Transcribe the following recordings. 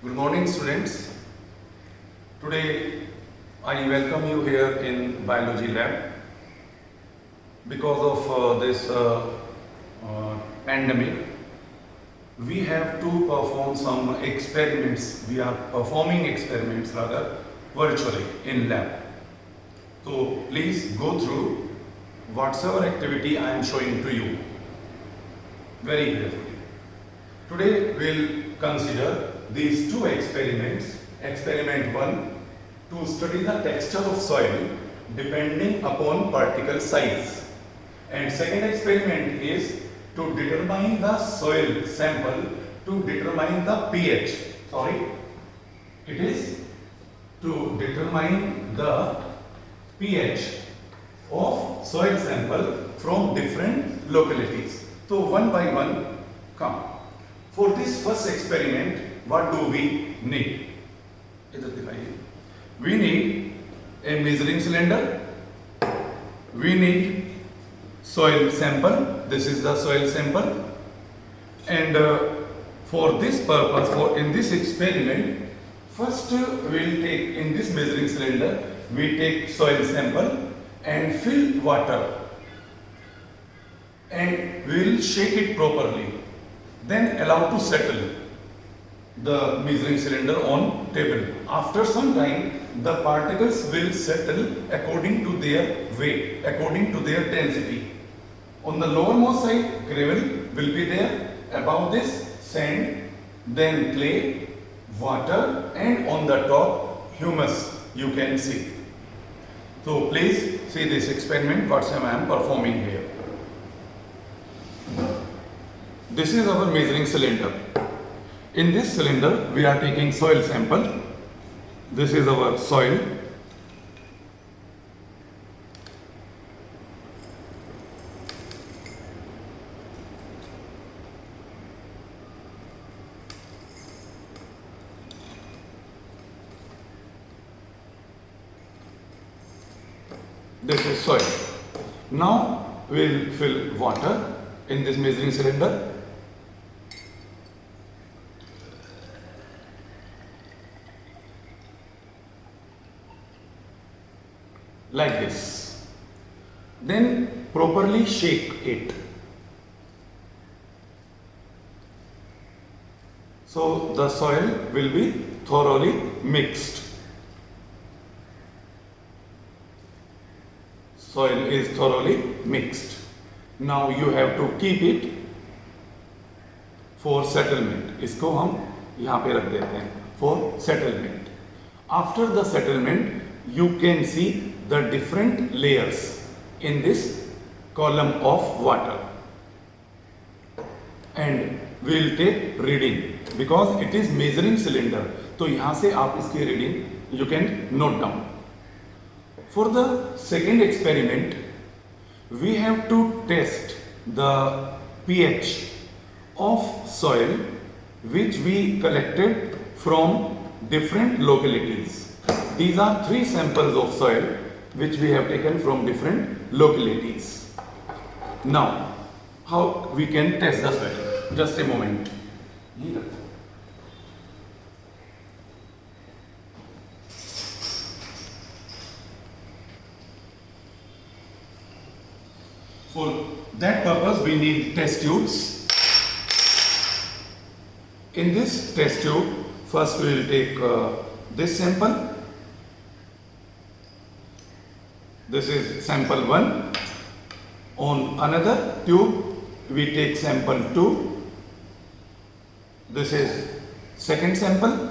Good morning, students. Today I welcome you here in biology lab. Because of this pandemic, we have to perform some experiments. We are performing experiments rather virtually in lab. So please go through whatever activity I am showing to you very carefully. Today we'll consider these two experiments. Experiment 1, to study the texture of soil depending upon particle size. And second experiment is to determine the soil sample to determine the pH. It is to determine the pH of soil sample from different localities. So one by one come. For this first experiment, what do we need? We need a measuring cylinder. We need soil sample. This is the soil sample. And for this purpose, in this experiment, first we'll take in this measuring cylinder, we take soil sample and fill water. And we'll shake it properly. Then allow to settle the measuring cylinder on table. After some time, the particles will settle according to their weight, according to their density. On the lowermost side, gravel will be there. Above this, sand, then clay, water, and on the top, humus you can see. So please see this experiment what I am performing here. This is our measuring cylinder. In this cylinder, we are taking soil sample. This is our soil. This is soil. Now we will fill water in this measuring cylinder. Like this. Then properly shake it. So the soil will be thoroughly mixed. Soil is thoroughly mixed. Now you have to keep it for settlement. इसको हम यहाँ पे रख देते हैं for settlement. After the settlement, you can see the different layers in this column of water. And we will take reading because it is measuring cylinder. तो यहाँ से आप इसकी reading you can note down. For the second experiment, we have to test the pH of soil which we collected from different localities. These are 3 samples of soil which we have taken from different localities. Now, how we can test the soil? Just a moment. For that purpose, we need test tubes. In this test tube, first we will take this sample. This is sample 1. On another tube, we take sample 2. This is second sample.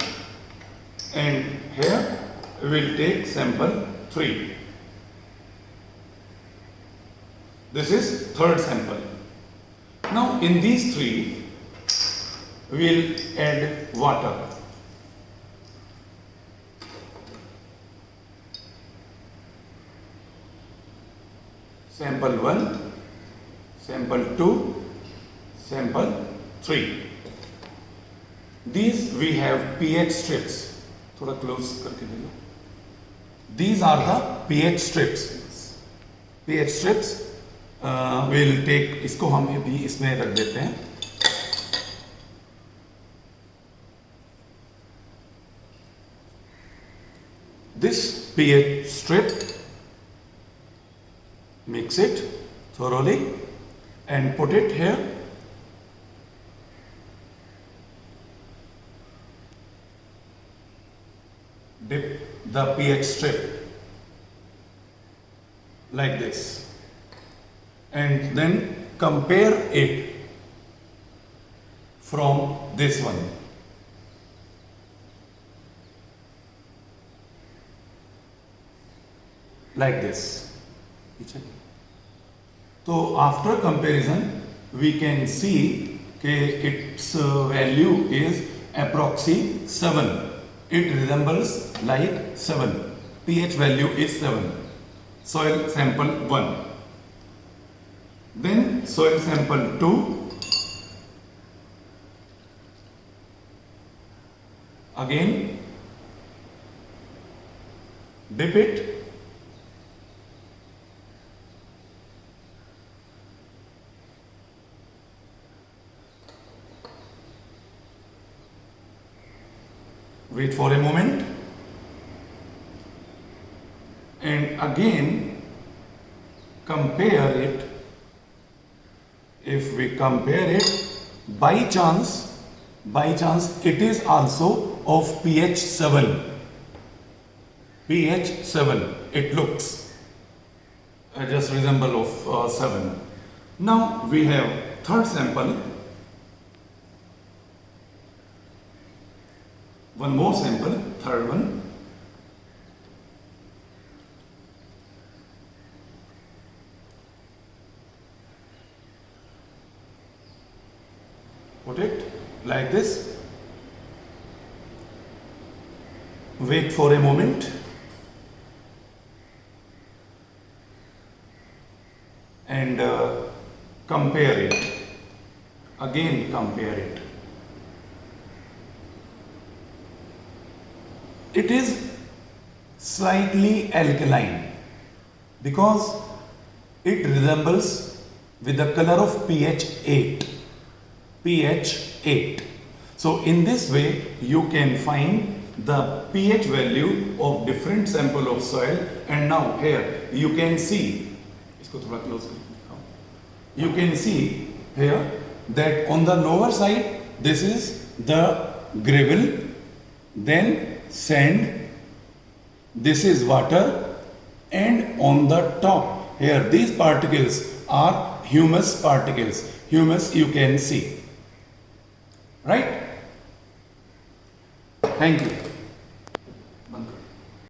And here we will take sample 3. This is third sample. Now in these 3, we will add water. Sample 1, sample 2, sample 3. These we have pH strips. थोड़ा close करके दे लो. These are the pH strips. pH strips we'll take. इसको हम भी इसमें रख देते हैं. this pH strip, mix it thoroughly and put it here. Dip the pH strip like this and then compare it from this one. Like this. So after comparison we can see its value is approximately 7. It resembles like 7. pH value is 7. Soil sample 1. Then soil sample 2. Again dip it. Wait for a moment and again compare it. If we compare it, by chance it is also of pH 7. pH 7 it looks just resemble of 7. Now we have third sample. One more sample, third one. Put it like this. Wait for a moment. And compare it. Again compare it. It is slightly alkaline because it resembles with the color of pH 8. pH 8. So in this way you can find the pH value of different sample of soil, and now here you can see, you can see here that on the lower side this is the gravel, then sand, this is water, and on the top here these particles are humus particles. Humus you can see, right? Thank you.